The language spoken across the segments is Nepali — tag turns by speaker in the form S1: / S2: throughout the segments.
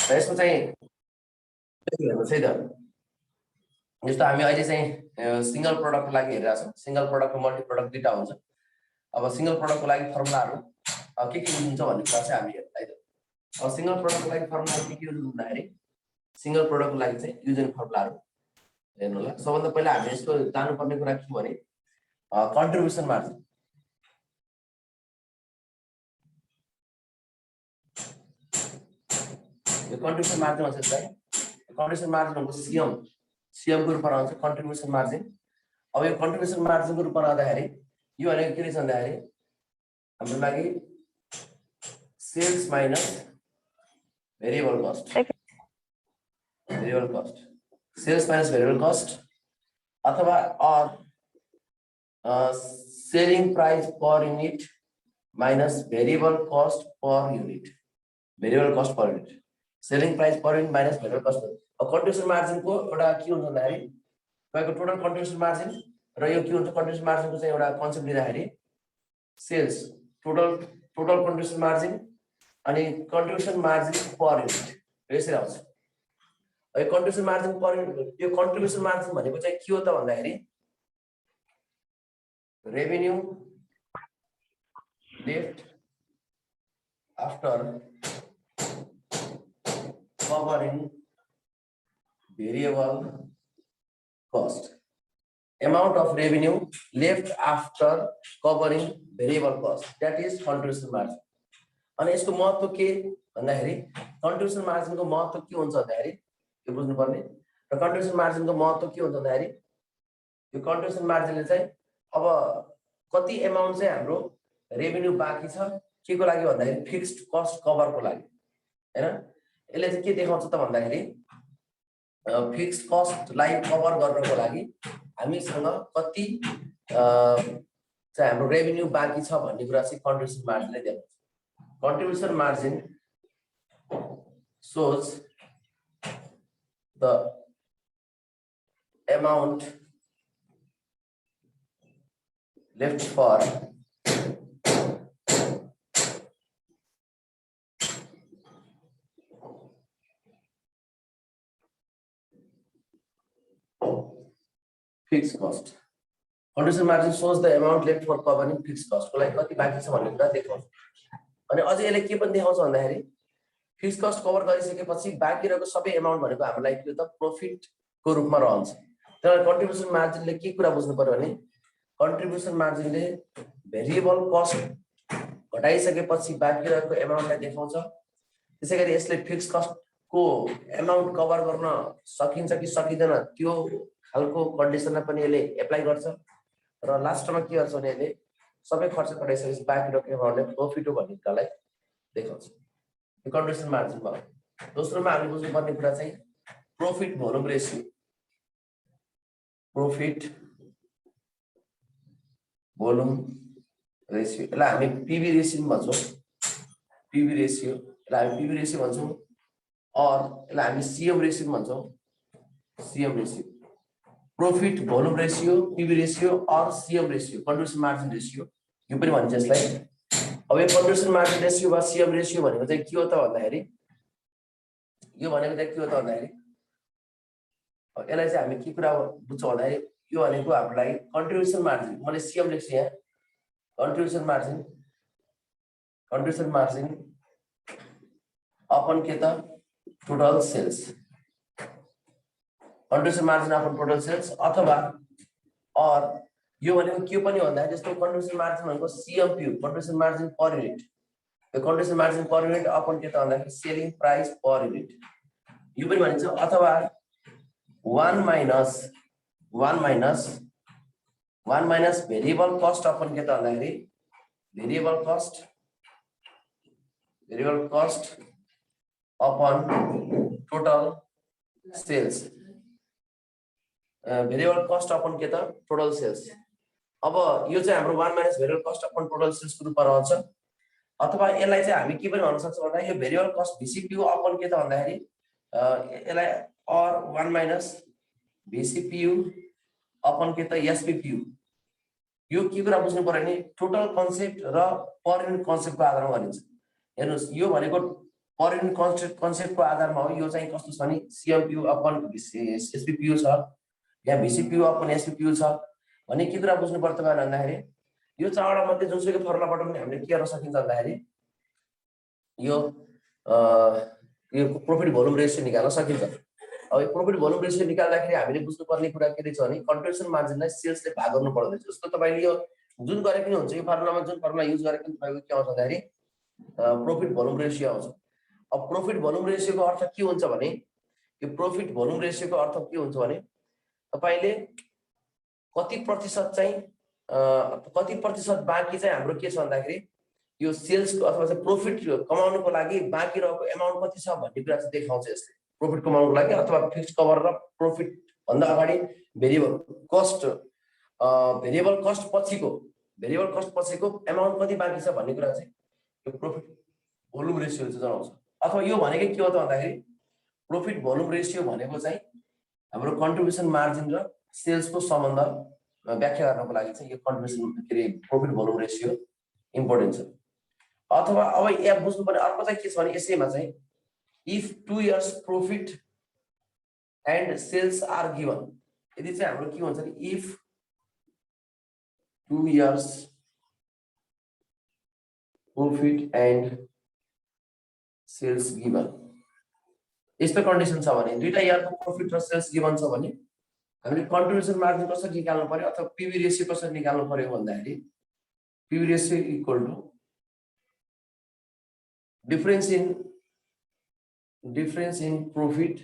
S1: र यसमा चाहिँ हेर्नुहोस् है त जस्तो हामी अहिले चाहिँ सिंगल प्रोडक्टको लागि हेरिरहेको छौँ सिंगल प्रोडक्ट र मल्टी प्रोडक्ट दुईटा हुन्छ अब सिंगल प्रोडक्टको लागि फर्मुलाहरू के युज हुन्छ भन्ने कुरा चाहिँ हामी हेर्छौँ है त अब सिंगल प्रोडक्टको लागि फर्मुलाहरू के युज हुँदाखेरि सिंगल प्रोडक्टको लागि चाहिँ युज एन्ड फर्मुलाहरू हेर्नु होला सबभन्दा पहिला हामी यसको जानुपर्ने कुरा के भने कन्ट्रिब्युसन मार्जिन यो कन्ट्रिब्युसन मार्जिन भन्छ है कन्ट्रिब्युसन मार्जिन भनेको सीएम को रूपमा रहन्छ कन्ट्रिब्युसन मार्जिन अब यो कन्ट्रिब्युसन मार्जिनको रूपमा रहँदाखेरि यो भनेको के रहेछ भन्दाखेरि हाम्रो लागि sales minus variable cost sales minus variable cost अथवा selling price per unit minus variable cost per unit selling price per unit minus variable cost अब कन्ट्रिब्युसन मार्जिनको एउटा के हुन्छ भन्दाखेरि तपाईको टोटल कन्ट्रिब्युसन मार्जिन र यो के हुन्छ कन्ट्रिब्युसन मार्जिनको चाहिँ एउटा कन्सेप्ट लिँदाखेरि सेल्स टोटल कन्ट्रिब्युसन मार्जिन अनि कन्ट्रिब्युसन मार्जिन पर युनिट यसरी आउँछ यो कन्ट्रिब्युसन मार्जिन पर युनिट यो कन्ट्रिब्युसन मार्जिन भनेको चाहिँ के हो त भन्दाखेरि revenue left after covering variable cost amount of revenue left after covering variable cost that is contribution margin अनि यसको महत्व के भन्दाखेरि कन्ट्रिब्युसन मार्जिनको महत्व के हुन्छ भन्दाखेरि यो बुझ्नु पर्ने र कन्ट्रिब्युसन मार्जिनको महत्व के हुन्छ भन्दाखेरि यो कन्ट्रिब्युसन मार्जिनले चाहिँ अब कति अमाउन्ट चाहिँ हाम्रो रेभेन्यू बाँकी छ के को लागि भन्दाखेरि फिक्स्ड कस्ट कभरको लागि हैन यसले चाहिँ के देखाउँछ त भन्दाखेरि फिक्स्ड कस्टलाई कभर गर्नको लागि हामीसँग कति चाहिँ हाम्रो रेभेन्यू बाँकी छ भन्ने कुरा चाहिँ कन्ट्रिब्युसन मार्जिनले देखाउँछ contribution margin shows the amount left for fixed cost. Contribution margin shows the amount left for covering fixed cost. को लागि कति बाँकी छ भन्ने कुरा देखाउँछ अनि अझै यसले के पनि देखाउँछ भन्दाखेरि फिक्स्ड कस्ट कभर गरिसकेपछि बाँकी रहेको सबै अमाउन्ट भनेको हाम्रो लागि के त प्रॉफिट को रूपमा रहन्छ तर कन्ट्रिब्युसन मार्जिनले के कुरा बुझ्नु पर्यो भने कन्ट्रिब्युसन मार्जिनले भेरिएबल कस्ट घटाइसकेपछि बाँकी रहेको अमाउन्टलाई देखाउँछ त्यसैगरी यसले फिक्स्ड कस्ट को अमाउन्ट कभर गर्न सकिन्छ कि सकिदैन त्यो खालको कन्डिसनलाई पनि यसले एप्लाई गर्छ र लास्टमा के गर्छ भने यसले सबै खर्च घटाइसकेपछि बाँकी रहेको अमाउन्टले प्रॉफिट हो भन्ने कुरालाई देखाउँछ यो कन्ट्रिब्युसन मार्जिन भयो दोस्रोमा हामीले बुझ्नुपर्ने कुरा चाहिँ प्रॉफिट भोल्युम रेशियो यसलाई हामी पीवी रेशियो भन्छौँ और यसलाई हामी सीएम रेशियो भन्छौँ profit volume ratio PV ratio और CM ratio contribution margin ratio यो पनि भन्छ यसलाई अब यो कन्ट्रिब्युसन मार्जिन रेशियो वा सीएम रेशियो भनेको चाहिँ के हो त भन्दाखेरि यसलाई चाहिँ हामी के कुरा बुझ्छौँ भन्दाखेरि यो भनेको हाम्रो लागि कन्ट्रिब्युसन मार्जिन मैले सीएम लेख्छु यहाँ कन्ट्रिब्युसन मार्जिन अपन के त total sales contribution margin upon total sales अथवा और यो भनेको के पनि भन्दा जस्तो कन्ट्रिब्युसन मार्जिन भनेको सीएमपीयू कन्ट्रिब्युसन मार्जिन पर युनिट यो contribution margin per unit upon के त भन्दाखेरि सेलिङ प्राइस पर युनिट यो पनि भनिन्छ अथवा 1 माइनस भेरिएबल कस्ट अपन के त भन्दाखेरि variable cost upon total sales variable cost upon के त टोटल सेल्स अब यो चाहिँ हाम्रो 1 minus variable cost upon total sales को रूपमा रहन्छ अथवा यसलाई चाहिँ हामी के पनि भन्न सक्छौँ भन्दा यो भेरिएबल कस्ट भीसीपीयू अपन के त भन्दाखेरि यसलाई और 1 माइनस भीसीपीयू अपन के त एसपीपीयू यो के कुरा बुझ्नु पर्यो भने टोटल कन्सेप्ट र पर युनिट कन्सेप्टको आधारमा गरिन्छ हेर्नुस् यो भनेको पर युनिट कन्सेप्टको आधारमा हो। यो चाहिँ कस्तो छ भने सिएमपियु अपन एसपिपियु छ या भिसिपियु अपन एसपिपियु छ भने के कुरा बुझ्नु पर्छ भन्दाखेरि यो चारवटा मध्ये जुनसुकै फर्मुलाबाट पनि हामीले के गर्न सकिन्छ भन्दाखेरि यो प्रॉफिट भोल्युम रेशियो निकाल्न सकिन्छ। अब यो प्रॉफिट भोल्युम रेशियो निकाल्दाखेरि हामीले बुझ्नुपर्ने कुरा के रहेछ भने कन्ट्रिब्युसन मार्जिनलाई सेल्सले भाग गर्नु पर्दैन। जस्तो तपाईले यो जुन गरे पनि हुन्छ, यो फर्मुलामा जुन फर्मुला युज गरे पनि तपाईको के आउँछ भन्दाखेरि प्रॉफिट भोल्युम रेशियो आउँछ। अब प्रॉफिट भोल्युम रेशियोको अर्थ के हुन्छ भने यो प्रॉफिट भोल्युम रेशियोको अर्थ के हुन्छ भने तपाईले कति प्रतिशत बाँकी चाहिँ हाम्रो के छ भन्दाखेरि यो सेल्स अथवा चाहिँ प्रॉफिट कमाउनको लागि बाँकी रहेको एमाउन्ट कति छ भन्ने कुरा चाहिँ देखाउँछ यसले। प्रॉफिट कमाउनको लागि अथवा फिक्स्ड कभर र प्रॉफिट भन्दा अगाडि भेरिएबल कस्ट पछिको एमाउन्ट कति बाँकी छ भन्ने कुरा चाहिँ यो प्रॉफिट भोल्युम रेशियोले चाहिँ जनाउँछ। अथवा यो भनेकै के हो त भन्दाखेरि प्रॉफिट भोल्युम रेशियो भनेको चाहिँ हाम्रो कन्ट्रिब्युसन मार्जिन र सेल्सको सम्बन्ध व्याख्या गर्नको लागि चाहिँ यो कन्ट्रिब्युसन के रे प्रॉफिट भोल्युम रेशियो इम्पोर्टेन्ट छ। अथवा अब यहाँ बुझ्नुपर्ने अर्को चाहिँ के छ भने यसैमा चाहिँ if 2 years profit and sales are given, यदि चाहिँ हाम्रो के हुन्छ भने if 2 years profit and sales given, यस्तो कन्डिसन छ भने दुईटा इयरको प्रॉफिट र सेल्स गिवन छ भने हामीले कन्ट्रिब्युसन मार्जिन कसरी निकाल्नु पर्यो अथवा पीवी रेशियो कसरी निकाल्नु पर्यो भन्दाखेरि PV ratio equal to difference in profit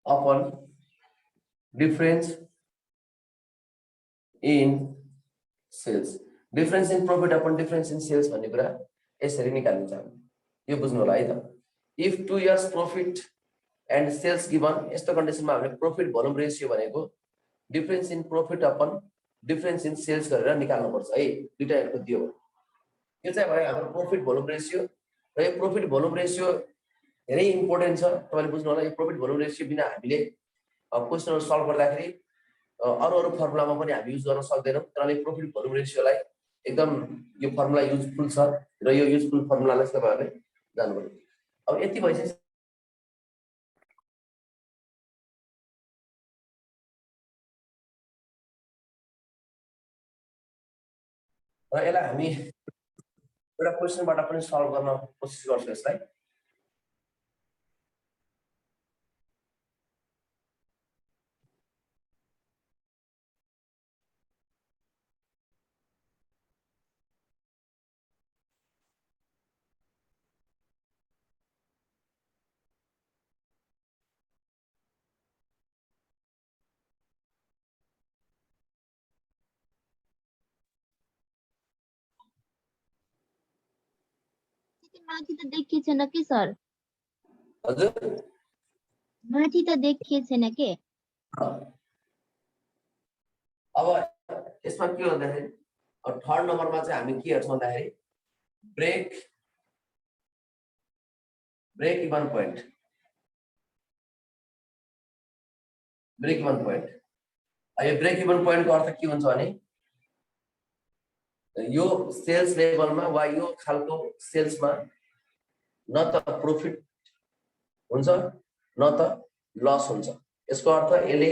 S1: upon difference in sales. Difference in profit upon difference in sales भन्ने कुरा यसरी निकाल्नु छ। यो बुझ्नु होला है त। If 2 years profit and sales given, यस्तो कन्डिसनमा हामीले प्रॉफिट भोल्युम रेशियो भनेको difference in profit upon difference in sales गरेर निकाल्नु पर्छ है। दुईटा हेरको दियो यो चाहिँ भयो हाम्रो प्रॉफिट भोल्युम रेशियो। र यो प्रॉफिट भोल्युम रेशियो धेरै इम्पोर्टेन्ट छ। तपाईले बुझ्नु होला यो प्रॉफिट भोल्युम रेशियो बिना हामीले क्वेशनहरु सल्भ गर्दाखेरि अरु फर्मुलामा पनि हामी युज गर्न सक्दैनौं। तर यो प्रॉफिट भोल्युम रेशियोलाई एकदम यो फर्मुला युजफुल छ र यो युजफुल फर्मुलालाई तपाईहरुले जान्नुपर्छ। अब यति भइसक्यो। र यसलाई हामी एउटा क्वेशनबाट पनि सल्भ गर्न कोसिस गर्छौं यसलाई।
S2: माथि त देखिए छैन के सर?
S1: हजुर
S2: माथि त देखिए छैन के?
S1: अब यसमा के भन्दाखेरि थर्ड नम्बरमा चाहिँ हामी के हेर्छौं भन्दाखेरि ब्रेक इभन पोइन्ट। यो ब्रेक इभन पोइन्टको अर्थ के हुन्छ भने यो सेल्स लेभलमा वा यो खालको सेल्समा न त प्रॉफिट हुन्छ न त लस हुन्छ। यसको अर्थ यसले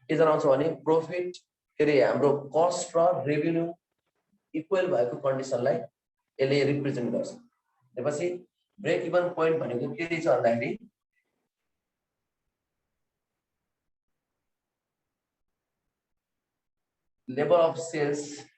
S1: के जनाउँछ भने प्रॉफिट के रे हाम्रो कस्ट र रेभेन्यू इक्वल भएको कन्डिसनलाई यसले रिप्रेजेन्ट गर्छ। त्यसपछि ब्रेक इभन पोइन्ट भनेको के छ भन्दाखेरि level of sales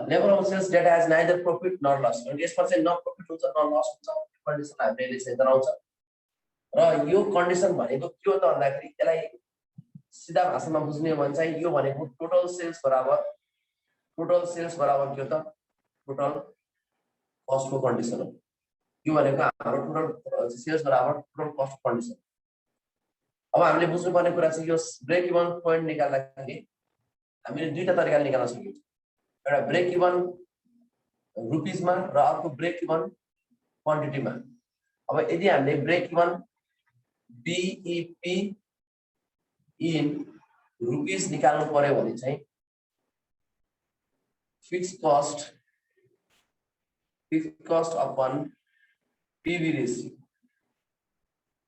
S1: level of sales data has neither profit nor loss। यसमा चाहिँ न प्रॉफिट हुन्छ न लस हुन्छ कन्डिसन हामीले चाहिँ जनाउँछ। र यो कन्डिसन भनेको के हो त भन्दाखेरि यसलाई सिधा भाषामा बुझ्ने हो भने चाहिँ यो भनेको टोटल सेल्स बराबर के हो त टोटल कस्टको कन्डिसन हो। यो भनेको हाम्रो टोटल सेल्स बराबर टोटल कस्ट कन्डिसन। अब हामीले बुझ्नुपर्ने कुरा चाहिँ यो ब्रेक इभन पोइन्ट निकाल्दाखेरि हामीले दुईटा तरिकाले निकाल्न सकिन्छ। एउटा ब्रेक इभन रुपिसमा र अर्को ब्रेक इभन क्वान्टिटीमा। अब यदि हामीले break even BEP in rupees निकाल्नु पर्यो भने चाहिँ fixed cost upon PV ratio.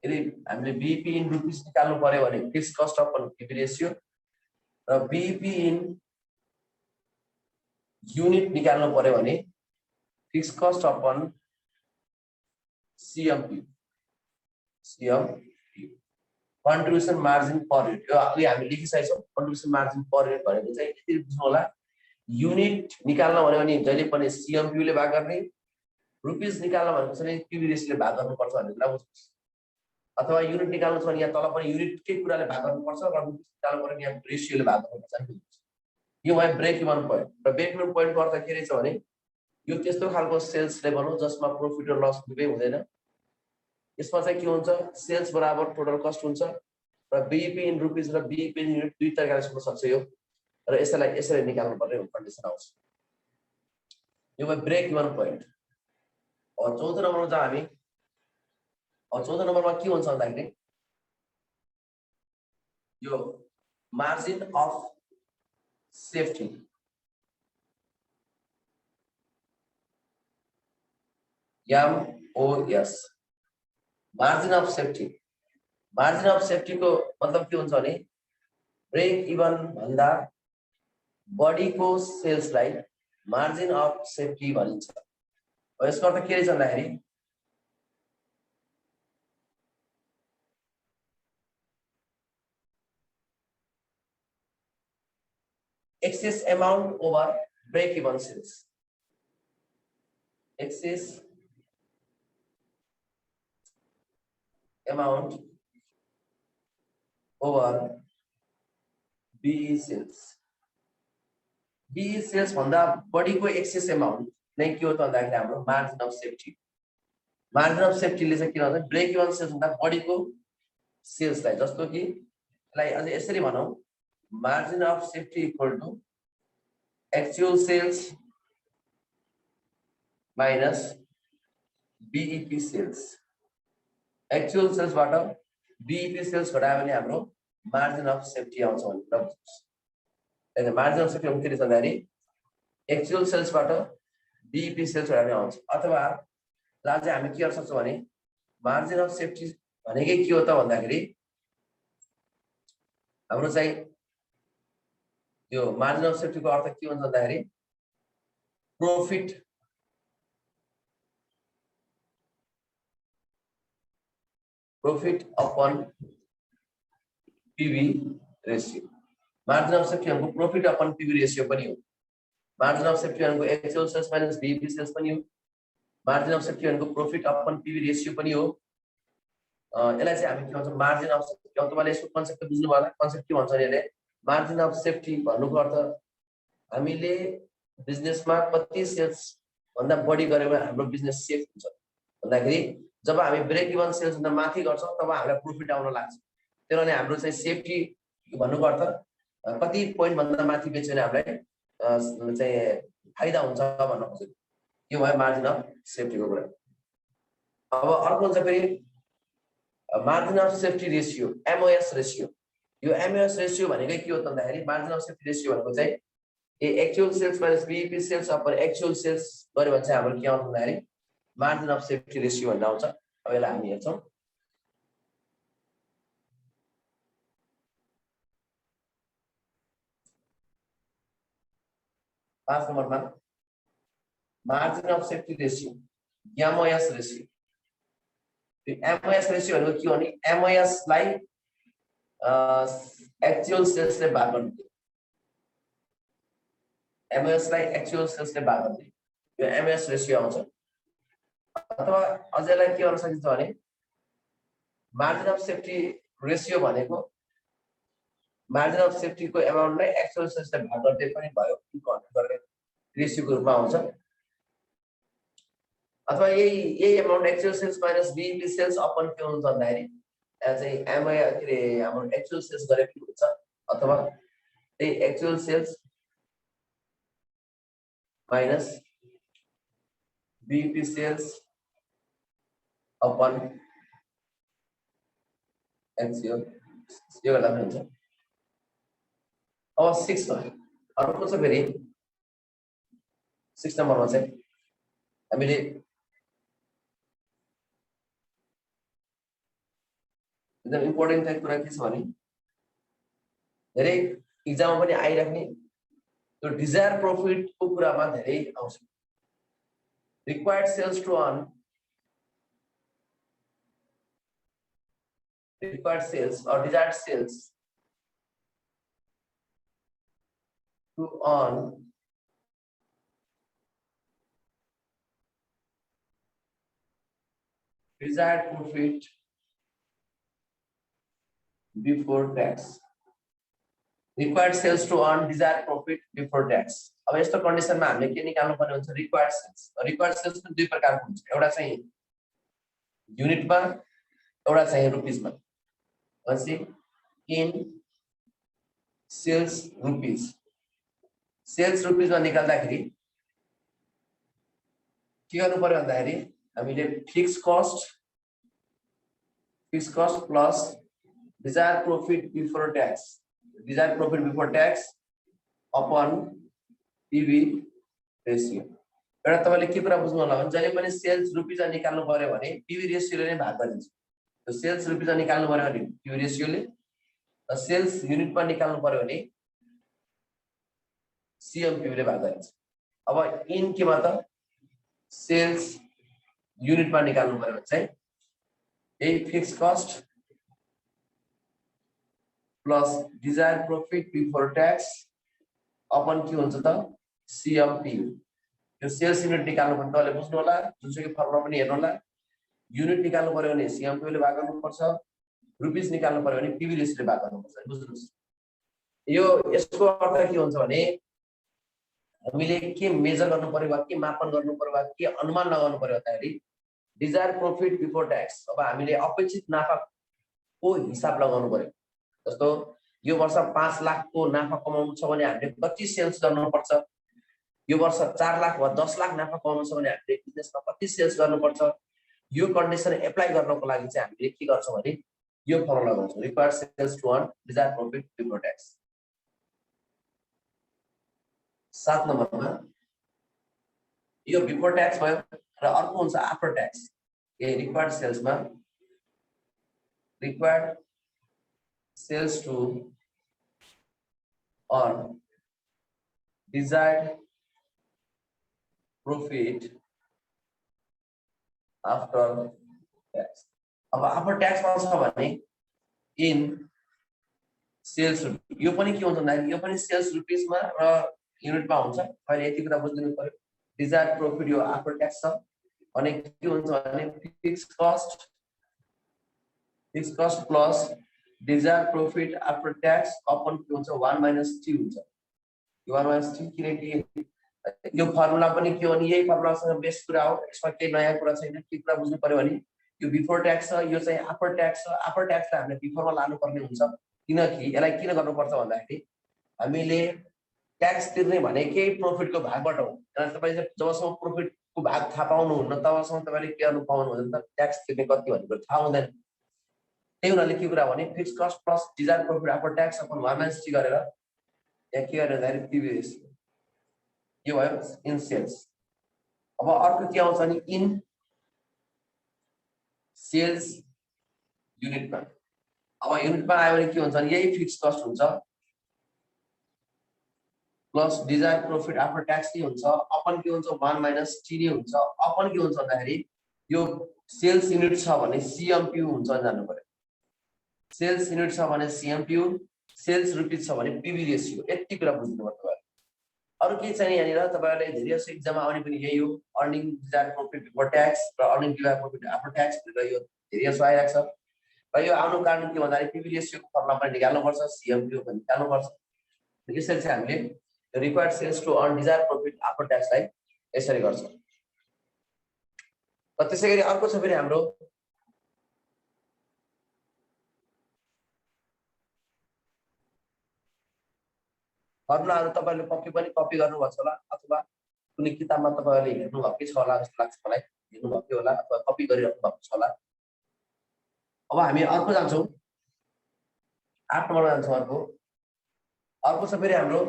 S1: यदि हामीले बीईपी इन रुपिस निकाल्नु पर्यो भने fixed cost upon PV ratio र बीईपी इन युनिट निकाल्नु पर्यो भने fixed cost upon CMP contribution margin per unit. यो अलि हामी लेखिसकेका छौँ। कन्ट्रिब्युसन मार्जिन पर युनिट भनेको चाहिँ यति बुझ्नु होला, युनिट निकाल्न भन्यो भने जहिले पनि सीएमपी ले भाग गर्ने, रुपिस निकाल्न भनेको चाहिँ पीवी रेशियोले भाग गर्नुपर्छ भन्ने कुरा बुझ्नुहोस्। अथवा युनिट निकाल्नु छ भने यहाँ तल पनि युनिटकै कुराले भाग गर्नुपर्छ र रुपिस निकाल्नु पर्यो भने यहाँ रेशियोले भाग गर्नुपर्छ नि। यो भयो ब्रेक इभन पोइन्ट। र ब्रेक इभन पोइन्टको अर्थ के रहेछ भने यो त्यस्तो खालको सेल्स लेभल हो जसमा प्रॉफिट र लस दुवै हुँदैन। यसमा चाहिँ के हुन्छ, सेल्स बराबर टोटल कस्ट हुन्छ र बीईपी इन रुपिस र बीईपी इन युनिट दुई तरिकाले सोध्न सक्छ यो, र यसलाई यसरी निकाल्नु पर्ने कन्डिसन आउँछ। यो भयो ब्रेक इभन पोइन्ट। और 14 नम्बरमा जाउँ हामी। और 14 नम्बरमा के हुन्छ भन्दाखेरि यो margin of safety MOS margin of safety. Margin of safety को मतलब के हुन्छ भने ब्रेक इभन भन्दा बढीको सेल्सलाई मार्जिन अफ सेफ्टी भनिन्छ। यसको अर्थ के रहेछ भन्दाखेरि excess amount over break even sales, excess amount over BE sales। BE sales भन्दा बढीको एक्सेस अमाउन्ट नै के हो त भन्दाखेरि हाम्रो margin of safety. Margin of सेफ्टीले चाहिँ के भन्छ, ब्रेक इभन सेल्स भन्दा बढीको सेल्सलाई, जस्तो कि यसलाई अझै यसरी भनौँ, margin of safety equal to actual sales minus BEP sales. Actual सेल्सबाट बीईपी सेल्स घटायो भने हाम्रो मार्जिन अफ सेफ्टी आउँछ भन्ने कुरा बुझ्नुहोस्। मार्जिन अफ सेफ्टी के रहेछ भन्दाखेरि एक्चुअल सेल्सबाट बीईपी सेल्स घटायो भने आउँछ। अथवा ला चाहिँ हामी के गर्न सक्छौँ भने मार्जिन अफ सेफ्टी भनेकै के हो त भन्दाखेरि हाम्रो चाहिँ यो मार्जिन अफ सेफ्टी को अर्थ के हुन्छ भन्दाखेरि profit upon PV ratio. Margin of safety भनेको प्रॉफिट अपन पीवी रेशियो पनि हो। मार्जिन अफ सेफ्टी भनेको actual sales minus BEP sales पनि हो। मार्जिन अफ सेफ्टी भनेको प्रॉफिट अपन पीवी रेशियो पनि हो। यसलाई चाहिँ हामी के भन्छौँ, मार्जिन अफ सेफ्टी। तपाईले यसको कन्सेप्ट बुझ्नु भयो होला। कन्सेप्ट के भन्छ भने यसले मार्जिन अफ सेफ्टी भन्नुको अर्थ हामीले बिजनेसमा कति सेल्स भन्दा बढी गऱ्यो भने हाम्रो बिजनेस सेफ हुन्छ भन्दाखेरि जब हामी ब्रेक इभन सेल्स भन्दा माथि गर्छौँ तब हामीलाई प्रॉफिट आउन लाग्छ। त्यसैले हाम्रो चाहिँ सेफ्टी भन्नुको अर्थ कति पोइन्ट भन्दा माथि बेच्यो भने हामीलाई चाहिँ फाइदा हुन्छ भन्न खोजेको। यो भयो मार्जिन अफ सेफ्टीको कुरा। अब अर्को हुन्छ फेरि margin of safety ratio, MOS ratio. यो MOS रेशियो भनेकै के हो त भन्दाखेरि मार्जिन अफ सेफ्टी रेशियो भनेको चाहिँ actual sales minus BEP sales upon actual sales गर्यो भने चाहिँ हाम्रो के आउँछ भन्दाखेरि मार्जिन अफ सेफ्टी रेशियो भन्ने आउँछ। अब यसलाई हामी हेर्छौँ। पाँच नम्बरमा margin of safety ratio MOS ratio. MOS ratio भनेको के हो भने MOS लाई एक्चुअल सेल्स ले भाग गर्ने। MOS लाई एक्चुअल सेल्स ले भाग गर्ने यो MOS रेशियो आउँछ। अथवा अझैलाई के गर्न सकिन्छ भने मार्जिन अफ सेफ्टी रेशियो भनेको मार्जिन अफ सेफ्टी को अमाउन्टलाई एक्चुअल सेल्स ले भाग गर्दै पनि भयो गर्ने रेशियोको रूपमा आउँछ। अथवा यही amount actual sales minus BEP sales upon के हुन्छ भन्दाखेरि चाहिँ हाम्रो एक्चुअल सेल्स गरे पनि हुन्छ। अथवा त्यही actual sales minus BEP sales upon MCO यो गर्दा पनि हुन्छ। अब 6 मा अर्को छ फेरि 6 नम्बरमा चाहिँ हामीले एकदम इम्पोर्टेन्ट चाहिँ कुरा के छ भने धेरै एक्जाममा पनि आइराख्ने त्यो डिजायर प्रॉफिट को कुरामा धेरै आउँछ। Required sales to earn required sales or desired sales to earn desired profit before tax. Required sales to earn desired profit before tax. अब यस्तो कन्डिसनमा हामीले के निकाल्नु पर्ने हुन्छ रिक्वायर्ड सेल्स। रिक्वायर्ड सेल्स पनि दुई प्रकारको हुन्छ, एउटा चाहिँ युनिटमा एउटा चाहिँ रुपीजमा। भनेपछि इन सेल्स रुपीज, सेल्स रुपीजमा निकाल्दाखेरि के गर्नु पर्यो भन्दाखेरि हामीले fix cost plus desire profit before tax, desire profit before tax upon PV ratio. एउटा तपाईले के कुरा बुझ्नु होला भने जहिले पनि सेल्स रुपीज निकाल्नु पर्यो भने पीवी रेशियोले नै भाग गरिन्छ। तो सेल्स रुपीज निकाल्नु पर्यो भने पीवी रेशियोले, र सेल्स युनिटमा निकाल्नु पर्यो भने सीएमपीवी ले भाग गरिन्छ। अब इन के मा त सेल्स युनिटमा निकाल्नु पर्यो भने चाहिँ यही fix cost plus desire profit before tax upon के हुन्छ त सीएमपीवी। यो सेल्स युनिट निकाल्नु पर्यो तपाईले बुझ्नु होला, जुनसुकै फर्मुला पनि हेर्नु होला। युनिट निकाल्नु पर्यो भने सीएमपीवी ले भाग गर्नुपर्छ, रुपीज निकाल्नु पर्यो भने पीवी रेशियोले भाग गर्नुपर्छ। बुझ्नुस्, यो यसको अर्थ के हुन्छ भने हामीले के मेजर गर्नु पर्यो वा के मापन गर्नु पर्यो वा के अनुमान लगाउनु पर्यो भन्दाखेरि डिजायर प्रॉफिट बिफोर टैक्स। अब हामीले अपेक्षित नाफाको हिसाब लगाउनु पर्यो। जस्तो यो वर्ष 5 लाख को नाफा कमाउनु छ भने हामीले कति सेल्स गर्नुपर्छ, यो वर्ष 4 लाख वा 10 लाख नाफा कमाउनु छ भने हामीले बिजनेसमा कति सेल्स गर्नुपर्छ। यो कन्डिसन एप्लाई गर्नको लागि चाहिँ हामीले के गर्छौं भने यो फर्मुला लगाउँछौं, required sales to earn desire profit before tax. 7 नम्बरमा यो बिफोर टैक्स भयो र अर्को हुन्छ आफ्टर टैक्स। ए रिक्वायर्ड सेल्समा required sales to earn desired profit after tax. अब आफ्टर टैक्स मा छ भने इन सेल्स, यो पनि के हुन्छ भन्दाखेरि यो पनि सेल्स रुपीजमा र युनिटमा हुन्छ। अहिले यति कुरा बुझ्नु पर्यो। डिजायर्ड प्रॉफिट यो आफ्टर टैक्स छ भने के हुन्छ भने fix cost plus desired profit after tax upon के हुन्छ 1 - t हुन्छ। यो 1 - t किनकि यो फर्मुला पनि के हो नि यही फर्मुलासँग बेस कुरा हो, यसमा केही नयाँ कुरा छैन। के कुरा बुझ्नु पर्यो भने यो बिफोर टैक्स छ, यो चाहिँ आफ्टर टैक्स छ। आफ्टर टैक्सलाई हामीले बिफोरमा लानु पर्ने हुन्छ, किनकि यसलाई किन गर्नुपर्छ भन्दाखेरि हामीले ट्याक्स तिर्ने भनेकै प्रॉफिटको भागबाट हो। तपाईले जबसम्म प्रॉफिटको भाग थाहा पाउनुहुन्न तबसम्म तपाईले के गर्नु पाउनु हुँदैन, ट्याक्स तिर्ने कति भनेको थाहा हुँदैन। त्यही हुनाले के कुरा भने fix cost plus desired profit after tax upon 1 - t गरेर यहाँ के गरेर भन्दाखेरि पीवी रेशियो यो भयो इन सेल्स। अब अर्को के आउँछ नि इन सेल्स युनिटमा। अब युनिटमा आयो भने के हुन्छ नि यही फिक्स कस्ट हुन्छ plus desired profit after tax नै हुन्छ, अपन के हुन्छ 1 - t नै हुन्छ। अपन के हुन्छ भन्दाखेरि यो सेल्स युनिट छ भने सीएमपीयू हुन्छ जान्नु पर्यो। सेल्स युनिट छ भने सीएमपीयू, सेल्स रुपीज छ भने पीवी रेशियो। यति कुरा बुझ्नु पर्यो। अरु के चाहिँ यहाँनिर तपाईहरुले धेरै जसो एक्जाममा आउने पनि यही हो, earning desired profit before tax र earning desired profit after tax भनेर यो धेरै जसो आइराख्छ। र यो आउनु कारण के भन्दाखेरि पीवी रेशियोको फर्मुला पनि निकाल्नु पर्छ, सीएमपीयू पनि निकाल्नु पर्छ। यसरी चाहिँ हामीले required sales to earn desired profit after टैक्सलाई यसरी गर्छौं। र त्यसैगरी अर्को छ फेरि हाम्रो फर्मुलाहरु तपाईहरुले पक्कै पनि कपी गर्नुभएको होला अथवा कुनै किताबमा तपाईहरुले हेर्नु भएकै छ होला जस्तो लाग्छ मलाई, हेर्नु भएकै होला अथवा कपी गरिराख्नु भएको छ होला। अब हामी अर्को जान्छौँ, 8 नम्बरमा जान्छौँ। अर्को छ फेरि हाम्रो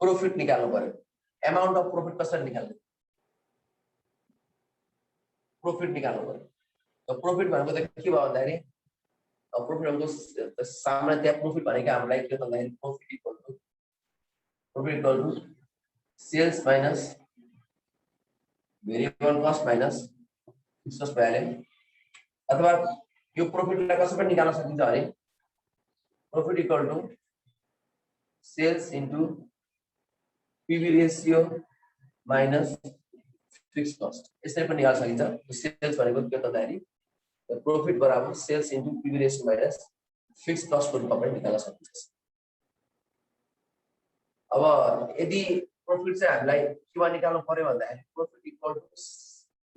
S1: प्रॉफिट निकाल्नु पर्यो। अमाउन्ट अफ प्रॉफिट कसरी निकाल्ने? प्रॉफिट निकाल्नु पर्यो। त प्रॉफिट भनेको त के भयो भन्दाखेरि प्रॉफिट भनेको सामान्यतया प्रॉफिट भनेको हामीलाई के हो भन्दाखेरि profit equal to sales minus variable cost minus fixed cost भइहाल्यो। अथवा यो प्रॉफिटलाई कसरी निकाल्न सकिन्छ भने profit equal to sales into PV ratio minus fixed cost, यसरी पनि निकाल्न सकिन्छ। सेल्स भनेको के हो भन्दाखेरि प्रॉफिट बराबर sales into PV ratio minus fixed cost को रूपमा पनि निकाल्न सकिन्छ। अब यदि प्रॉफिट चाहिँ हामीलाई केमा निकाल्नु पर्यो भन्दाखेरि प्रॉफिट इक्वल टु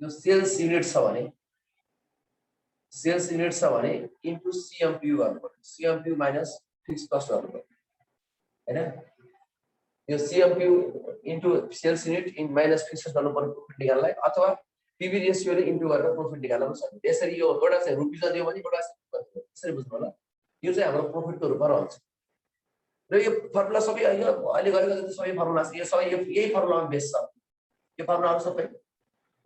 S1: यो सेल्स युनिट छ भने इन्टु सीएमपीयू गर्नु पर्यो। सीएमपीयू माइनस फिक्स्ड कस्ट गर्नु पर्यो हैन। यो CMPU into sales unit in minus fixed cost गर्नु पर्यो प्रॉफिट निकाल्नलाई, अथवा पीवी रेशियोले इन्टु गरेर प्रॉफिट निकाल्न पनि सकिन्छ। यसरी यो एउटा चाहिँ रुपीज दियो भने एउटा यसरी बुझ्नु होला। यो चाहिँ हाम्रो प्रॉफिटको रूपमा रहन्छ। र यो फर्मुला सबै यो अहिले गरेको जति सबै फर्मुला छ, यो सबै यही फर्मुलामा बेस छ। यो फर्मुलाहरु सबै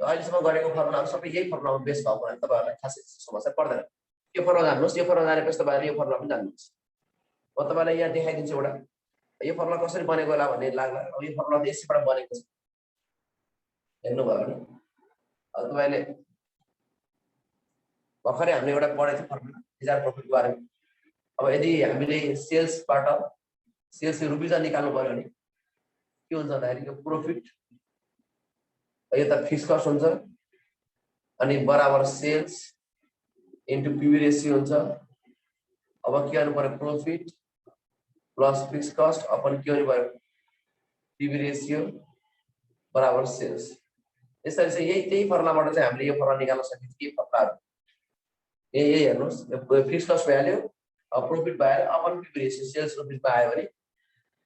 S1: अहिलेसम्म गरेको फर्मुलाहरु सबै यही फर्मुलामा बेस भएको भने तपाईहरुलाई खासै समस्या पर्दैन। यो फर्मुला जान्नुस्, यो फर्मुला जानेपछि तपाईहरुले यो फर्मुला पनि जान्नुहुन्छ। म तपाईलाई यहाँ देखाइदिन्छु एउटा। यो फर्मुला कसरी बनेको होला भन्ने लाग्ला। अब यो फर्मुला त यसैबाट बनेको छ, हेर्नु भयो भने अब तपाईले भर्खरै हामीले एउटा पढेको थियो फर्मुला डिजायर प्रॉफिटको बारेमा। अब यदि हामीले सेल्सबाट सेल्स रुपीज निकाल्नु पर्यो भने के हुन्छ भन्दाखेरि यो प्रॉफिट यो त फिक्स्ड कस्ट हुन्छ अनि बराबर सेल्स इन्टु पीवी रेशियो हुन्छ। अब के गर्नु पर्यो profit plus fixed cost upon के गर्नु पर्यो पीवी रेशियो बराबर सेल्स। यसरी चाहिँ यही फर्मुलाबाट चाहिँ हामीले यो फर्मुला निकाल्न सकिन्छ। के फर्मुलाहरु यही हेर्नुस्, फिक्स्ड कस्ट भइहाल्यो, अब प्रॉफिट भइहाल्यो, अपन पीवी रेशियो सेल्स रुपीजमा आयो भने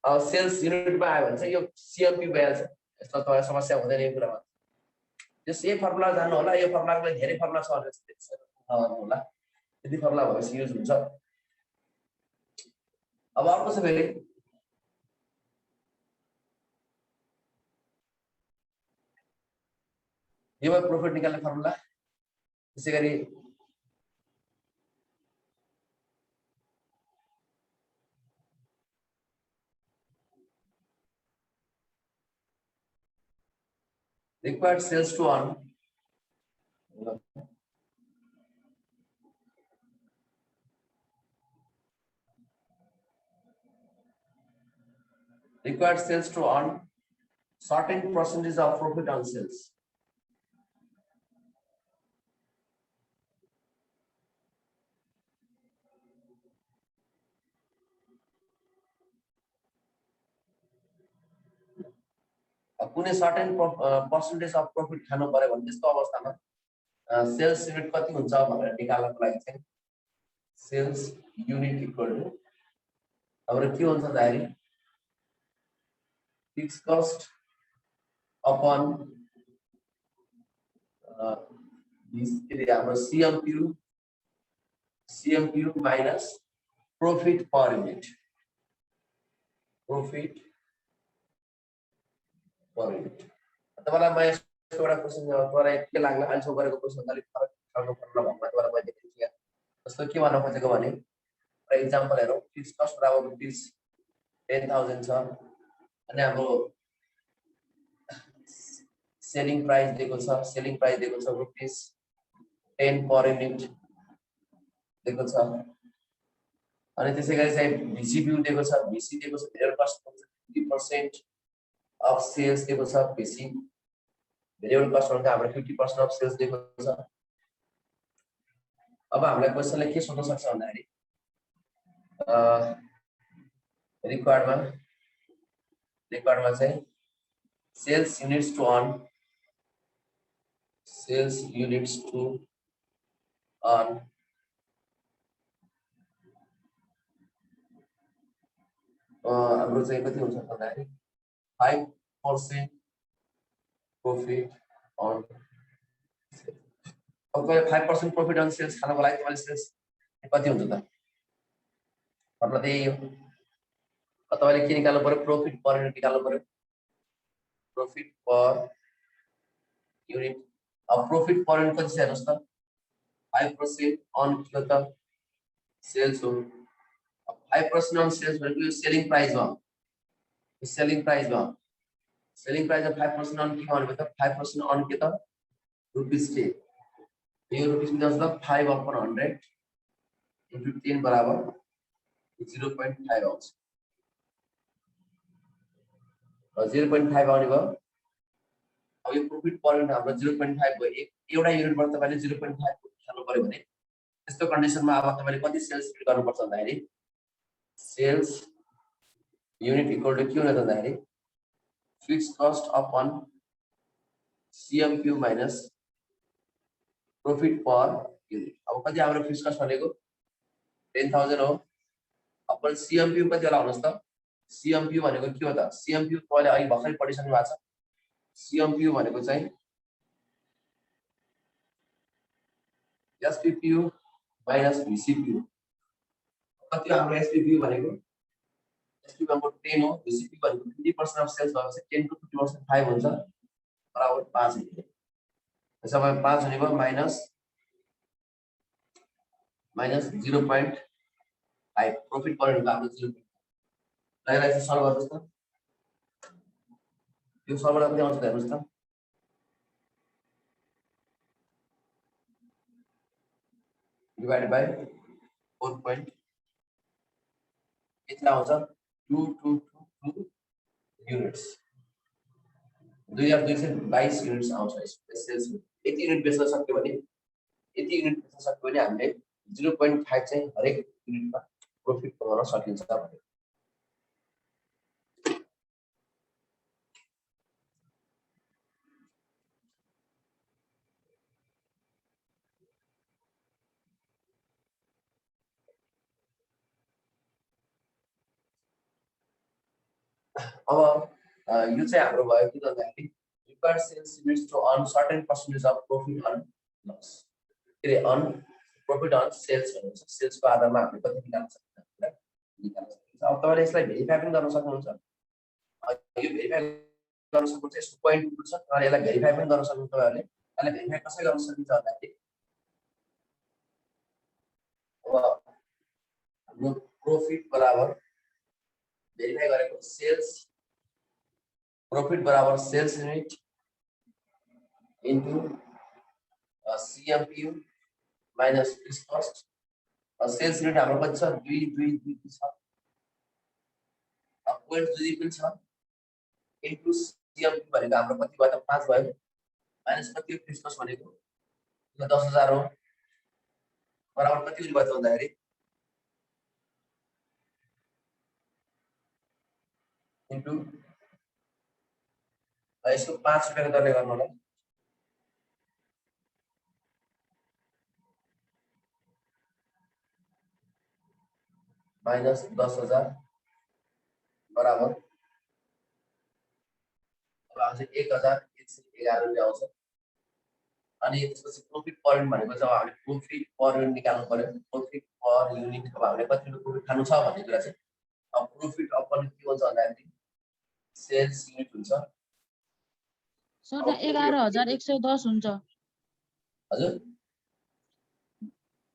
S1: अब सेल्स युनिटमा आयो भने चाहिँ यो सीएमपी भइहाल्छ। यस्तो तपाईलाई समस्या हुँदैन यो कुरामा। जस यही फर्मुला जान्नु होला। यो फर्मुलाको लागि धेरै फर्मुला छ भने चाहिँ होला, यदि फर्मुला भएपछि युज हुन्छ। अब अर्को छ फेरि यो प्रॉफिट निकाल्ने फर्मुला। त्यसैगरी required sales to earn certain percentage of profit on sales. कुनै सर्टेन पर्सेन्टेज अफ प्रॉफिट खानु पर्यो भने त्यस्तो अवस्थामा सेल्स युनिट कति हुन्छ भनेर निकाल्नको लागि चाहिँ सेल्स युनिट इक्वल टु हाम्रो के हुन्छ भन्दाखेरि फिक्स्ड कस्ट अपन हाम्रो CMPU minus profit per unit. Profit per unit. तपाईलाई म एउटा क्वेशन तपाईलाई के लाग्ला आन्सर गरेको क्वेशन अलिक फरक खालको फर्मुला भएको तपाईलाई मैले देखाउँछु यहाँ। जस्तो के भन्न खोजेको भने फर एक्जाम्पल हेरौँ, फिक्स्ड कस्ट बराबर रुपीज 10,000 छ अनि हाम्रो सेलिङ प्राइस दिएको छ रुपीज 10 पर युनिट दिएको छ। अनि त्यसैगरी चाहिँ भिसिपी दिएको छ, भिसी दिएको छ भेरिएबल कस्ट 50% अफ सेल्स दिएको छ। भिसी भेरिएबल कस्ट भनेको हाम्रो 50% अफ सेल्स दिएको छ। अब हामीलाई क्वेशनले के सोध्न सक्छ भन्दाखेरि रिक्वायर्डमा चाहिँ सेल्स युनिट्स टु अर्न हाम्रो चाहिँ कति हुन्छ भन्दाखेरि 5% profit on sales. अब 5% profit on sales खानको लागि तपाईले सेल्स कति हुन्छ त? मतलब त्यही हो। तपाईले के निकाल्नु पर्यो? प्रॉफिट पर युनिट निकाल्नु पर्यो। Profit per unit. अब प्रॉफिट पर युनिट कति छ हेर्नुस् त? 5% on के हो त? सेल्स हो। अब 5% on सेल्स भनेको यो सेलिङ प्राइस हो। सेलिङ प्राइस हो। सेलिङ प्राइस 5% on के भनेको त? 5% on के त? Rupees pay. यो रुपीस में जस्तो 5 upon 100 into 10 बराबर 0.5 आउँछ। 0.5 आउने भयो। अब यो प्रॉफिट पर युनिट हाम्रो 0.5 भयो। एउटा युनिटबाट तपाईले 0.5 खानु पर्यो भने त्यस्तो कन्डिसनमा अब तपाईले कति सेल्स युनिट गर्नुपर्छ भन्दाखेरि सेल्स युनिट इक्वल टु के हुन जाँदाखेरि fixed cost upon CMQ minus profit per unit. अब कति हाम्रो फिक्स्ड कस्ट भनेको 10,000 हो। अपन CMQ कति होला भन्नुस् त? CMQ भनेको के हो त? CMQ तपाईले अहिले भर्खरै पढिसक्नु भएको छ। CMQ भनेको चाहिँ SPPU माइनस VCPU। कति हाम्रो SPPU भनेको? SPPU भनेको 10 हो। VCPU भनेको 50% अफ सेल्स भएपछि 10 to 50% 5 हुन्छ बराबर 5 हुन्छ। त्यसमा 5 हुने भयो माइनस 0.5 प्रॉफिट पर युनिट हाम्रो 0.5। यसलाई चाहिँ सल्भ गर्नुस् त। यो फर्मुला कति आउँछ हेर्नुस् त। Divided by 4. कितना आउँछ? 222 युनिट्स। 2222 युनिट्स आउँछ सेल्स। यति युनिट बेच्न सक्यो भने हामीले 0.5 चाहिँ हरेक युनिटमा प्रॉफिट कमाउन सकिन्छ भने। अब यो चाहिँ हाम्रो भयो के भन्दाखेरि required sales units to earn certain percentage of profit on loss। के रे on profit on sales भन्छ। सेल्स को आधारमा हामीले कति निकाल्न सकिन्छ। अब तपाईले यसलाई भेरिफाई पनि गर्न सक्नुहुन्छ। यो भेरिफाई गर्न सक्नुहुन्छ। यसको पोइन्ट छ र यसलाई भेरिफाई पनि गर्न सक्नुहुन्छ तपाईहरुले। यसलाई भेरिफाई कसरी गर्न सकिन्छ भन्दाखेरि अब हाम्रो प्रॉफिट बराबर भेरिफाई गरेको सेल्स प्रॉफिट बराबर sales unit into CMPU minus fixed cost. Sales unit हाम्रो कति छ? 222 छ। अब पोइन्ट 2 पनि छ इन्टु CMPU भनेको हाम्रो कति भयो त? 5 भयो। माइनस कति हो? फिक्स्ड कस्ट भनेको 10,000 हो। बराबर कति हुने भयो त भन्दाखेरि इन्टु यसको 5 रुपैयाँको दरले गर्नु होला। माइनस 10,000 बराबर अब आउँछ 1,111 रुपैयाँ आउँछ। अनि त्यसपछि प्रॉफिट पर युनिट भनेको चाहिँ हामीले प्रॉफिट पर युनिट निकाल्नु पर्यो। प्रॉफिट पर युनिट अब हामीले कति रुपैयाँ प्रॉफिट खानु छ भन्ने कुरा चाहिँ अब प्रॉफिट अपन के हुन्छ भन्दाखेरि सेल्स युनिट हुन्छ।
S3: सर 11,110 हुन्छ।
S1: हजुर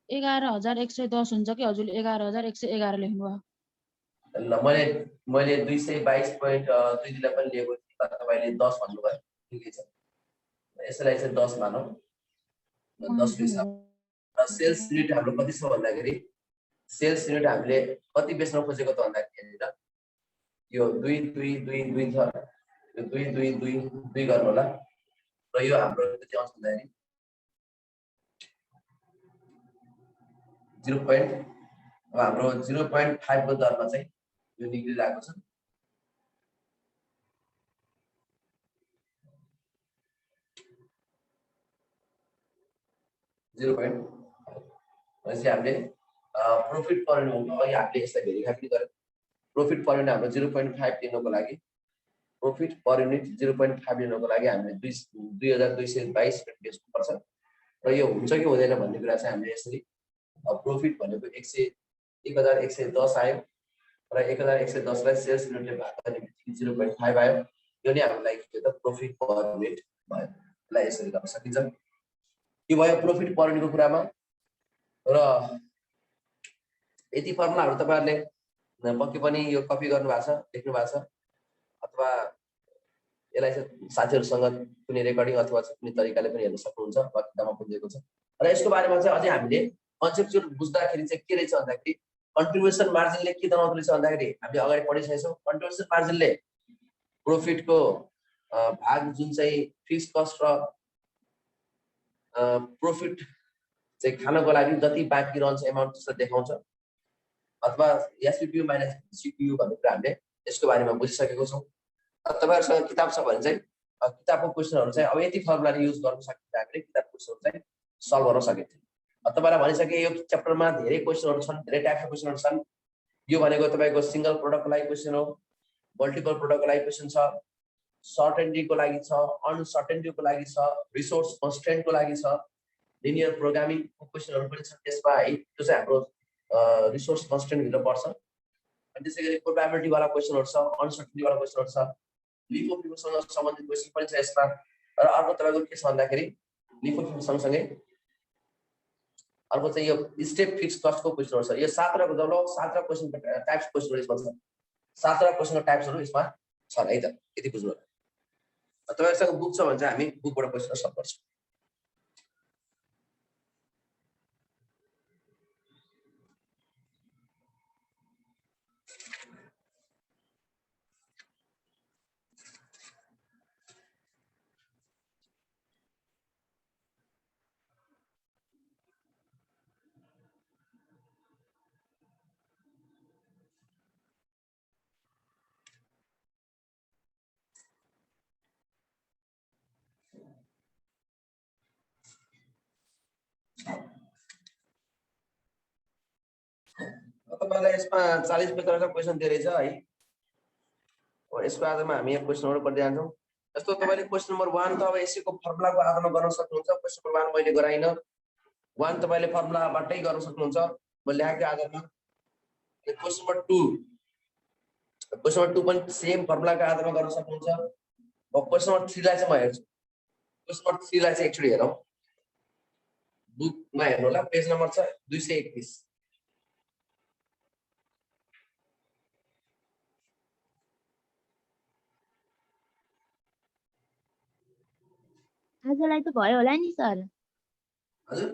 S3: 11,110 हुन्छ कि हजुरले 11,111 लेख्नु भयो?
S1: ल मैले 222.2 लाई पनि लिएको थिएँ। तपाईले 10 भन्नुभयो। ठिकै छ। यसलाई चाहिँ 10 मानौं। 10 को हिसाब र सेल्स युनिट हाम्रो कति छ भन्दाखेरि सेल्स युनिट हामीले कति बेच्न खोजेको त भन्दाखेरि हेर यो 2222 छ। यो 2222 गर्नु होला र यो हाम्रो कति आउँछ भन्दाखेरि 0. अब हाम्रो 0.5 को दरमा चाहिँ यो निक्लिरहेको छ। भनेपछि हामीले प्रॉफिट पर युनिट अघि हामीले यसलाई भेरिफाई पनि गर्यौं। प्रॉफिट पर युनिट हाम्रो 0.5 दिनको लागि प्रॉफिट पर युनिट 0.5 लिनको लागि हामीले 2222 बेच्नु पर्छ र यो हुन्छ कि हुँदैन भन्ने कुरा चाहिँ हामीले यसरी प्रॉफिट भनेको 1110 आयो र 1110 लाई सेल्स युनिटले भाग गर्ने बित्तिकै 0.5 आयो यो नै हाम्रो लागि के त प्रॉफिट पर युनिट भयो ल यसरी गर्न सकिन्छ यो भयो प्रॉफिट पर युनिटको कुरामा र यति फर्मुलाहरु तपाईहरुले पक्कै पनि यो कपी गर्नु भएको छ लेख्नु भएको छ अथवा यसलाई चाहिँ साथीहरुसँग कुनै रेकर्डिङ अथवा कुनै तरिकाले पनि हेर्न सक्नुहुन्छ किताबमा पनि दिएको छ र यसको बारेमा चाहिँ अझै हामीले कन्सेप्चुअल बुझ्दाखेरि चाहिँ के रहेछ भन्दाखेरि कन्ट्रिब्युसन मार्जिनले के दर्शाउँदो रहेछ भन्दाखेरि हामीले अगाडि पढिसकेका छौं कन्ट्रिब्युसन मार्जिनले प्रॉफिटको भाग जुन चाहिँ फिक्स कस्ट र प्रॉफिट चाहिँ खानको लागि जति बाँकी रहन्छ एमाउन्ट त्यसलाई देखाउँछ अथवा एसपीपीयू माइनस सीपीयू भन्ने कुरा हामीले यसको बारेमा बुझिसकेको छौं तपाईहरुसँग किताब छ भने चाहिँ किताबको क्वेशनहरु चाहिँ अब यति फर्मुलाले युज गर्न सकिन्छ हामीले किताबको क्वेशनहरु चाहिँ सल्भ गर्न सकिन्छ तपाईलाई भनिसके यो च्याप्टरमा धेरै क्वेशनहरु छन् धेरै टाइपका क्वेशनहरु छन् यो भनेको तपाईको सिंगल प्रोडक्टको लागि क्वेशन हो मल्टिपल प्रोडक्टको लागि क्वेशन छ सर्टेनिटीको लागि छ अनसर्टेनिटीको लागि छ रिसोर्स कन्स्ट्रेन्टको लागि छ लिनियर प्रोग्रामिङको क्वेशनहरु पनि छ त्यसमा है त्यो चाहिँ हाम्रो रिसोर्स कन्स्ट्रेन्ट भित्र पर्छ अनि त्यसैगरी प्रोबेबिलिटी वाला क्वेशनहरु छ अनसर्टेनिटी वाला क्वेशनहरु छ लिफो फिफोसँग सम्बन्धित क्वेशन पनि छ यसमा र अर्को तपाईको के छ भन्दाखेरि लिफो फिफो सँगसँगै अर्को चाहिँ यो स्टेप फिक्स कस्टको क्वेशनहरु छ यो 7 वटा क्वेशन टाइप्स क्वेशनहरु यसमा छ 7 वटा क्वेशनको टाइप्सहरु यसमा छन् है त यति बुझ्नु होला तपाईहरुसँग बुक छ भने चाहिँ हामी बुकबाट क्वेशन सल्भ गर्छौं तपाईलाई यसमा 40 पेजका क्वेशन दिएको रहेछ है अब यसको आधारमा हामी यहाँ क्वेशनहरु पढ्दै जान्छौं जस्तो तपाईले क्वेशन नम्बर 1 त अब यसको फर्मुलाको आधारमा गर्न सक्नुहुन्छ क्वेशन नम्बर 1 मैले गराइन 1 तपाईले फर्मुलाबाटै गर्न सक्नुहुन्छ म लेखेको आधारमा क्वेशन नम्बर 2 पनि सेम फर्मुलाको आधारमा गर्न सक्नुहुन्छ अब क्वेशन नम्बर 3 लाई चाहिँ म हेर्छु क्वेशन नम्बर 3 लाई चाहिँ एकचोटी हेरौं बुकमा हेर्नु होला पेज नम्बर छ 231
S2: आजलाई त भयो होला नि सर
S1: हजुर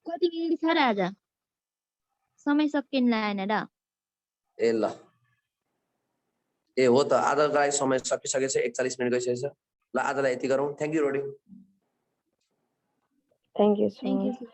S2: कति मिनेट छ र आज समय सकिन लागेन र
S1: ए ल ए हो त आजको लागि समय सकिसकेछ 41 मिनेट गइसकेछ ल आजलाई यति गरौँ थ्यांक यू रोडी
S4: Thank you so
S2: thank
S4: much.
S2: You